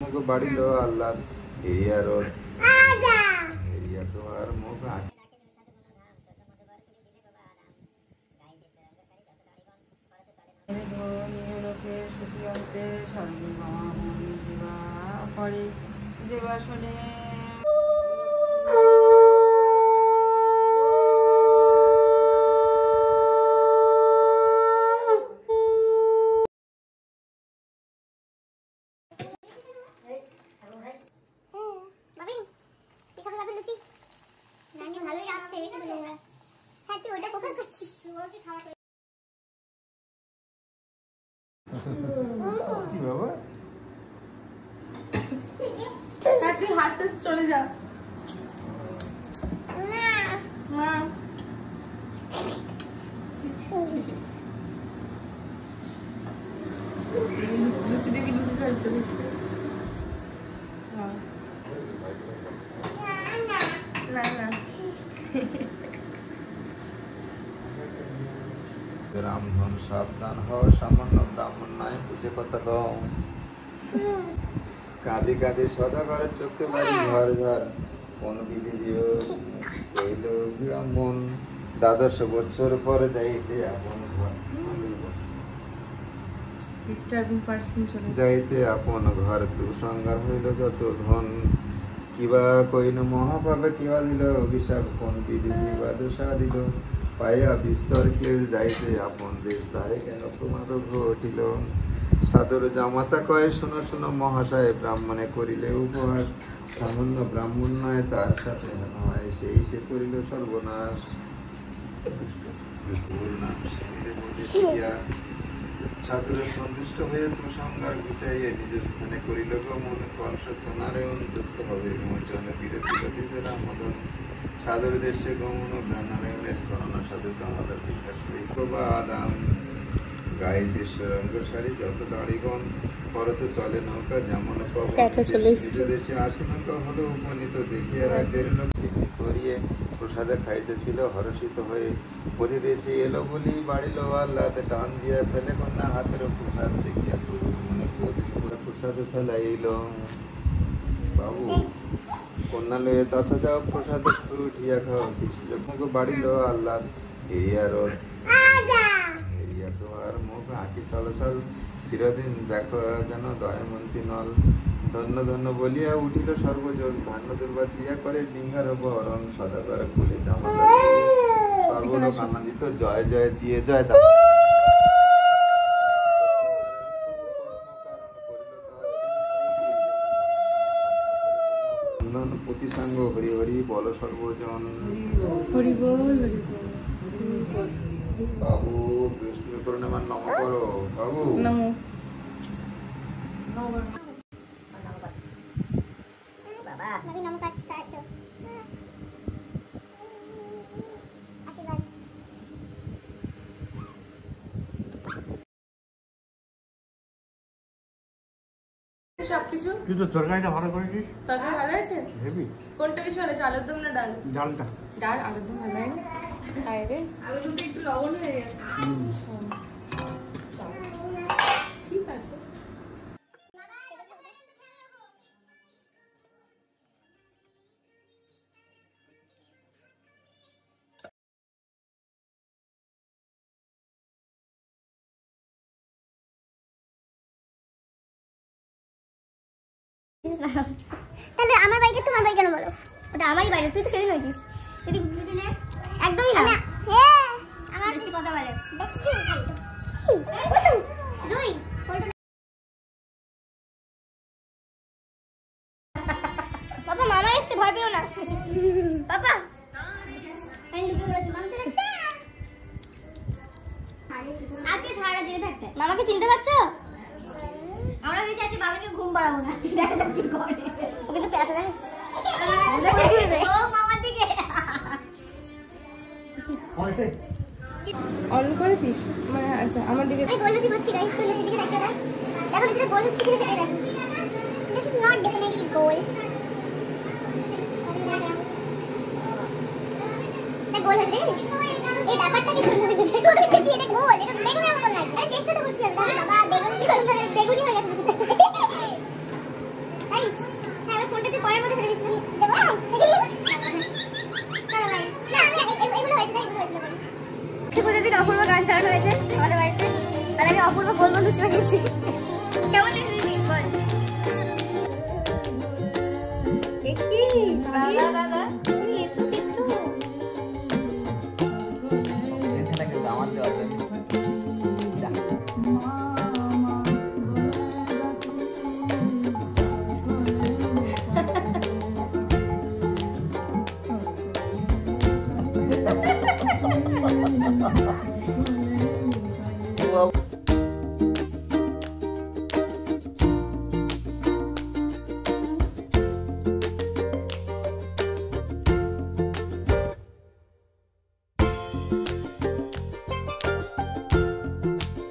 मुझको बाड़ी लो अल्लाह area road area तो और मुझको জীবাসনে তুই হাসতে চলে যা মা লুচি দেখি লুচি ছাড় চলে এসছে না না रामधन सावधान हो सामान्य ब्राह्मण नाय बुझे कथा कम काঁদি কাঁদি সদা করে চোখে বাড়ি ঘর ঘর কোন বিধি দিও কইল ব্রাহ্মণ 12 বছর পরে যাইতে আপন ঘর ডিস্টার্বিং পারসন চলে যাইতে আপন ঘর তু সংগার হইল যত ধন কিবা কইন মহাপাপে কিবা দিল অভিশাপ কোন বিধি কিবা দোষা দিল পায়া বিস্তর কেউ যাইতে আপন দেশ তাই কেন প্রমাদ ঘটিল সাদর জামাতা কয় শুনো শুনো মহাশয় ব্রাহ্মণে করিলে উপহার সামান্য ব্রাহ্মণ নয় তার সাথে নয় সেই সে করিল সর্বনাশ সাদরে সন্তুষ্ট হয়ে প্রসঙ্গার গুছাইয়ে নিজ স্থানে করিল গমন কলসত্য নারায়ণ যুক্ত হবে মোচন বিরতি গতিতে রামদন সাদর দেশে গমন নারায়ণের স্মরণ সাধু কামাদার বিকাশ বাদাম গাইছে সুরঙ্গ সারি যত দাড়িগণ পরত চলে নৌকা যেমন দেশে আসে নৌকা হলো উপনীত দেখিয়া রাজ্যের লোক চিনি করিয়ে প্রসাদে খাইতেছিল হর্ষিত হয়ে প্রতিদেশে এলো বলি বাড়িল আল্লাহতে টান দিয়া ফেলে কন্যা হাতের প্রসাদ দেখিয়া মনে প্রসাদ ফেলাইল বাবু কন্যা লয়ে তথা যাও প্রসাদ উঠিয়া খাও শিশু যখন বাড়িল আল্লাহ এরিয়া রোড এরিয়া তো আর মুখ আঁকি চলাচল চিরদিন দেখো যেন দয়মন্তী নল ধন্য ধন্য বলিয়া উঠিল সর্বজন ধান্য দুর্বা দিয়া করে ডিঙ্গার বরণ সদাগর কুলে জামা সর্বলোক আনন্দিত জয় জয় দিয়ে জয় প্রতিসাঙ্গ হরি হরি বল সর্বজন হরি বল হরি বল বাবু বিষ্ণু করুন আমার নম করো বাবু নমো বাবা নবী নমস্কার চাচা আশীর্বাদ সবকিছু তুই তো তরকারিটা ভালো করেছিস। তরকারি ভালো আছে হেবি কোনটা বেশি ভালো আছে আলুর দম না ডাল ডালটা ডাল আলুর দম ভালো হয় না আরে আলুর দমটা একটু লবণ হয়ে গেছে ঠিক আছে তাহলে আমার বাইকে তোমার বাইক কেন বলো ওটা আমারই বাইরে তুই তো সেদিন হয়েছিস যদি একদমই না আমার বেশি কথা বলে বেশি জুই বাবা মামা এসে ভয় পেও না বাবা আমি ঢুকে পড়েছি মামা চলে এসেছে আজকে সারা দিকে থাকতে মামাকে চিনতে পারছো আমরা ভেবেছি আজকে বাবাকে ঘুম পাড়াবো না দেখা যাক কি করে ওকে তো প্যাচ লাগে ও মামার দিকে অন করেছিস মানে আচ্ছা আমার দিকে আমি গোল লুচি করছি গাইস তো লুচি দিকে দেখতে দাও দেখো লুচিটা গোল হচ্ছে কিনা সেটা দেখো দিস ইজ নট ডেফিনেটলি গোল এটা গোল হচ্ছে দেখিস এই ব্যাপারটা কি সুন্দর হয়েছে দেখো এটা কি এটা গোল এটা বেগুনের মতো লাগছে আরে চেষ্টা তো করছি আমি বাবা বেগুনি হয়ে গেছে গাইস হ্যাঁ ফোনটা তুই পরের মধ্যে ফেলে দিছিস দেবো চলো গাইস না আমি এগুলো হয়েছিল প্রতিদিন অপূর্ব গান চালানো হয়েছে আমাদের বাড়িতে আর আমি অপূর্ব গোল গোল লুচি বানিয়েছি কেমন